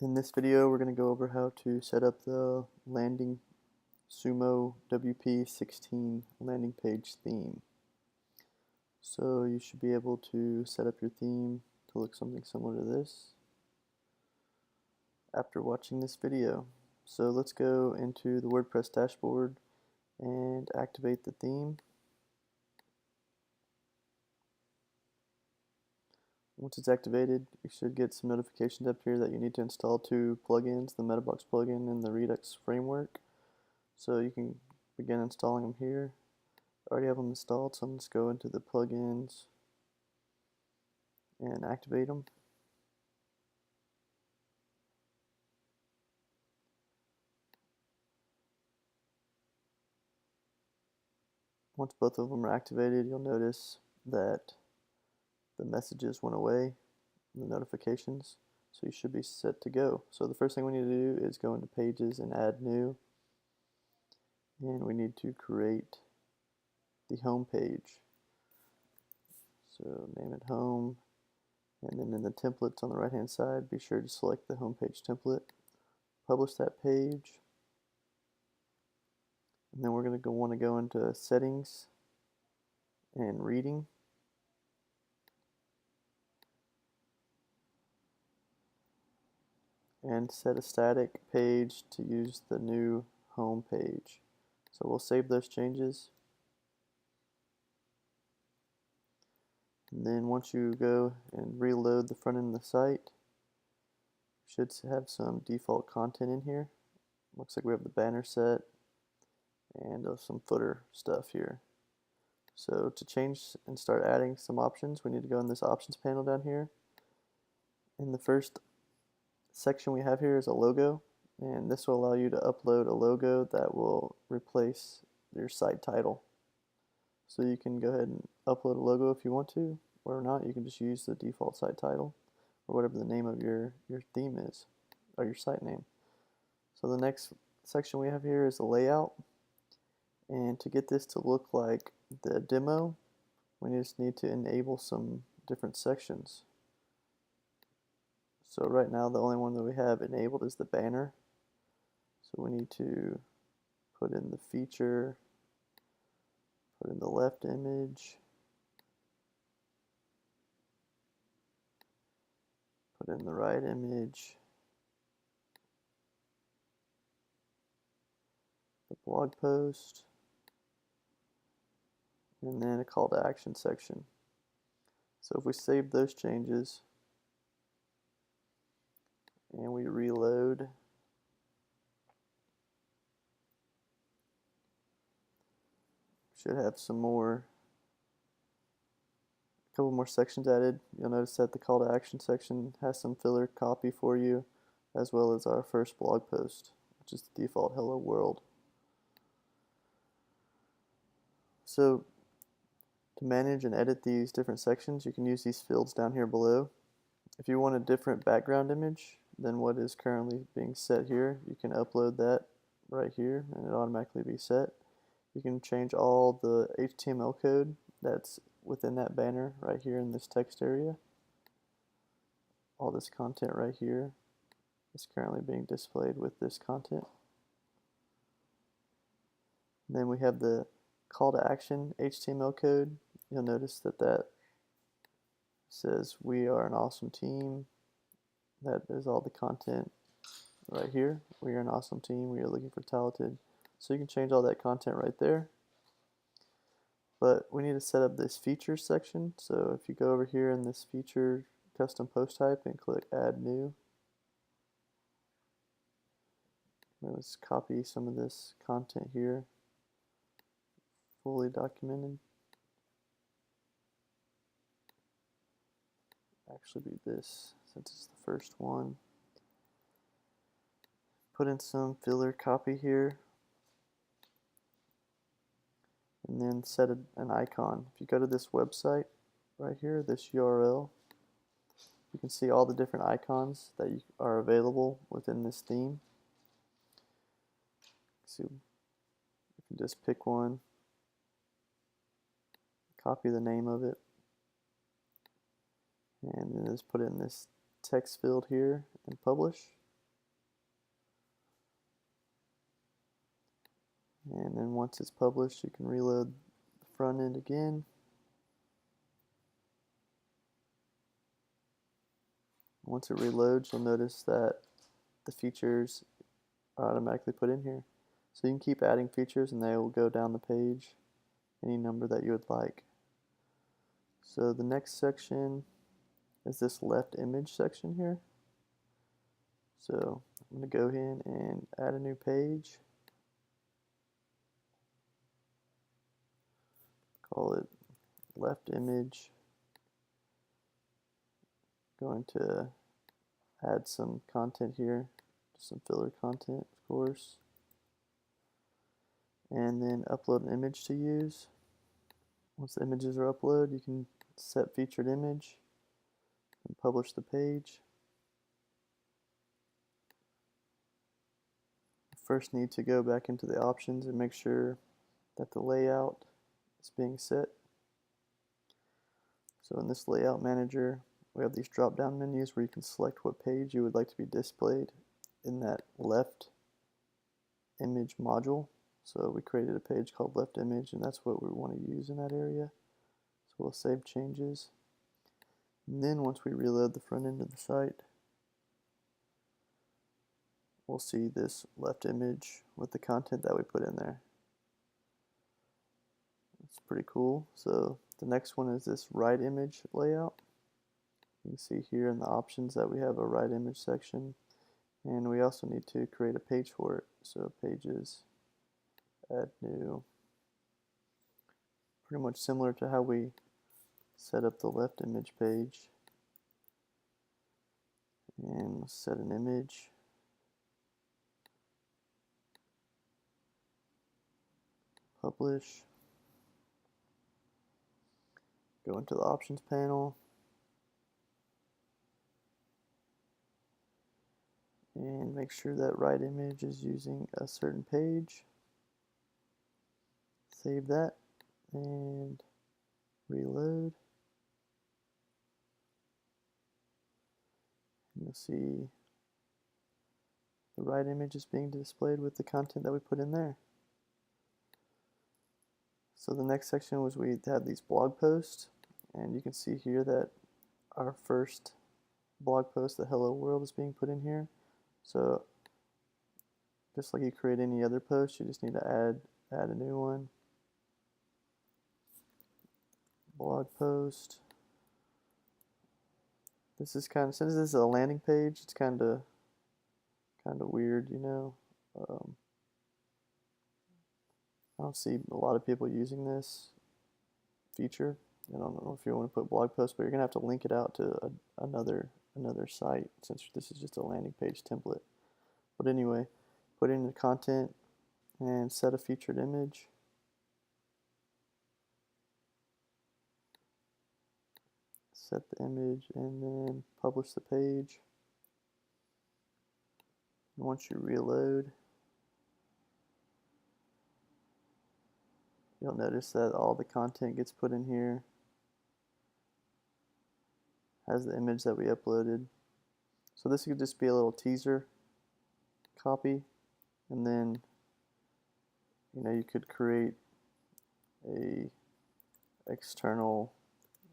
In this video, we're going to go over how to set up the LandingSumoWP16 landing page theme. So you should be able to set up your theme to look something similar to this after watching this video. So let's go into the WordPress dashboard and activate the theme. Once it's activated, you should get some notifications up here that you need to install two plugins, the MetaBox plugin and the Redux framework. So you can begin installing them here. I already have them installed, so I'm just go into the plugins and activate them. Once both of them are activated, you'll notice that the messages went away, the notifications, so you should be set to go. So the first thing we need to do is go into Pages and Add New, and we need to create the home page. So name it Home, and then in the templates on the right hand side, be sure to select the home page template, publish that page, and then we're going to want to go into Settings and Reading. And set a static page to use the new home page. So we'll save those changes. And then once you go and reload the front end of the site, you should have some default content in here. Looks like we have the banner set and some footer stuff here. So to change and start adding some options, we need to go in this options panel down here. In the first section we have here is a logo, and this will allow you to upload a logo that will replace your site title. So you can go ahead and upload a logo if you want to, or not. You can just use the default site title or whatever the name of your theme is, or your site name. So the next section we have here is the layout, and to get this to look like the demo, we just need to enable some different sections. So right now the only one that we have enabled is the banner. So we need to put in the feature, put in the left image, put in the right image, the blog post, and then a call to action section. So if we save those changes and we reload, should have a couple more sections added. You'll notice that the call to action section has some filler copy for you, as well as our first blog post, which is the default hello world. So to manage and edit these different sections, you can use these fields down here below. If you want a different background image than what is currently being set here, you can upload that right here and it automatically be set. You can change all the HTML code that's within that banner right here in this text area. All this content right here is currently being displayed with this content. And then we have the call to action HTML code. You'll notice that that says we are an awesome team. That is all the content right here. We are an awesome team. We are looking for talented. So you can change all that content right there. But we need to set up this features section. So if you go over here in this feature custom post type and click add new, let's copy some of this content here, fully documented. Actually be this, since it's the first one. Put in some filler copy here, and then set an icon. If you go to this website right here, this URL, you can see all the different icons that are available within this theme. So you can just pick one, copy the name of it, and then just put it in this text field here and publish. And then once it's published, you can reload the front end again. Once it reloads, you'll notice that the features are automatically put in here. So you can keep adding features and they will go down the page, any number that you would like. So the next section is this left image section here. So I'm going to go in and add a new page. Call it left image. Going to add some content here, some filler content, of course. And then upload an image to use. Once the images are uploaded, you can set featured image and publish the page. First need to go back into the options and make sure that the layout is being set. So in this layout manager, we have these drop down menus where you can select what page you would like to be displayed in that left image module. So we created a page called left image, and that's what we want to use in that area. So we'll save changes. And then once we reload the front end of the site, we'll see this left image with the content that we put in there. It's pretty cool. So the next one is this right image layout. You can see here in the options that we have a right image section, and we also need to create a page for it. So pages, add new. Pretty much similar to how we set up the left image page. And set an image. Publish. Go into the options panel. And make sure that right image is using a certain page. Save that and reload. And you'll see the right image is being displayed with the content that we put in there. So the next section was we had these blog posts, and you can see here that our first blog post, the hello world, is being put in here. So just like you create any other post, you just need to add a new one. Blog post. This is kind of, since this is a landing page, it's kind of weird, you know. I don't see a lot of people using this feature. I don't know if you want to put blog posts, but you're gonna have to link it out to another site, since this is just a landing page template. But anyway, put in the content and set a featured image. Set the image and then publish the page. And once you reload, you'll notice that all the content gets put in here. Has the image that we uploaded. So this could just be a little teaser copy, and then you could create a external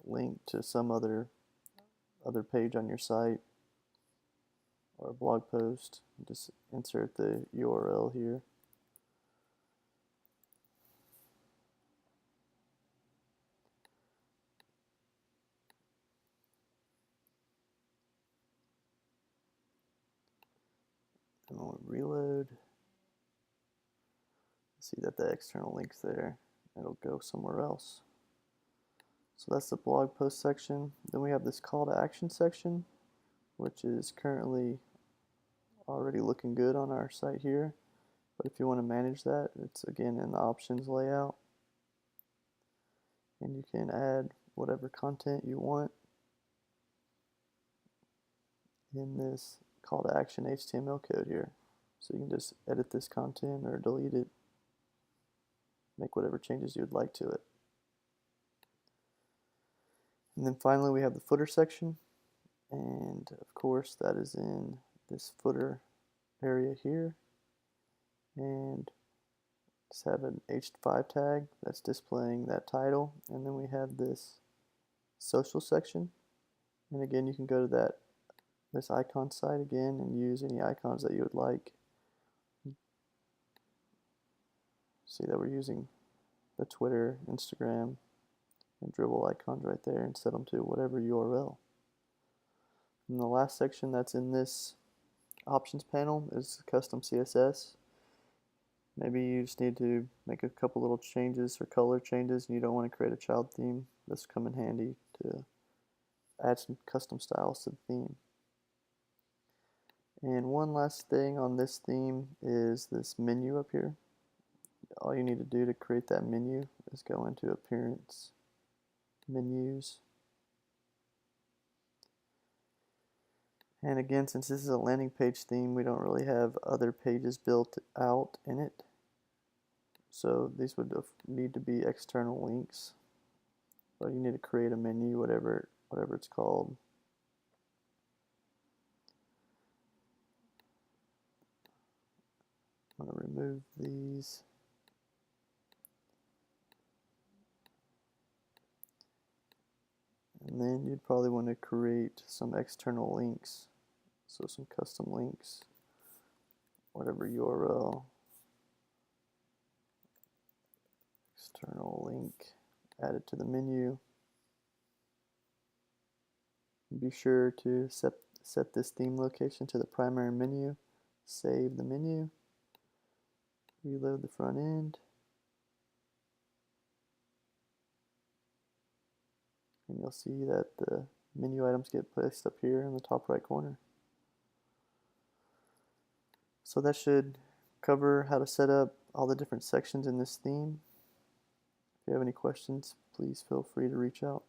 link to some other page on your site or a blog post. Just insert the URL here. And we'll reload. See that the external link's there. It'll go somewhere else. So that's the blog post section. Then we have this call to action section, which is currently already looking good on our site here. But if you want to manage that, it's again in the options layout. And you can add whatever content you want in this call to action HTML code here. So you can just edit this content or delete it, make whatever changes you would like to it. And then finally we have the footer section, and of course that is in this footer area here. And just have an H5 tag that's displaying that title, and then we have this social section. And again, you can go to this icon site again and use any icons that you would like. See that we're using the Twitter, Instagram, and Dribble icons right there and set them to whatever URL. And the last section that's in this options panel is custom CSS. Maybe you just need to make a couple little changes or color changes and you don't want to create a child theme. This will come in handy to add some custom styles to the theme. And one last thing on this theme is this menu up here. All you need to do to create that menu is go into Appearance, Menus. And again, since this is a landing page theme, we don't really have other pages built out in it. So these would need to be external links. But you need to create a menu, whatever it's called. I'm going to remove these. And then you'd probably want to create some external links. So some custom links, whatever URL. External link, add it to the menu. Be sure to set this theme location to the primary menu. Save the menu. Reload the front end. And you'll see that the menu items get placed up here in the top right corner. So that should cover how to set up all the different sections in this theme. If you have any questions, please feel free to reach out.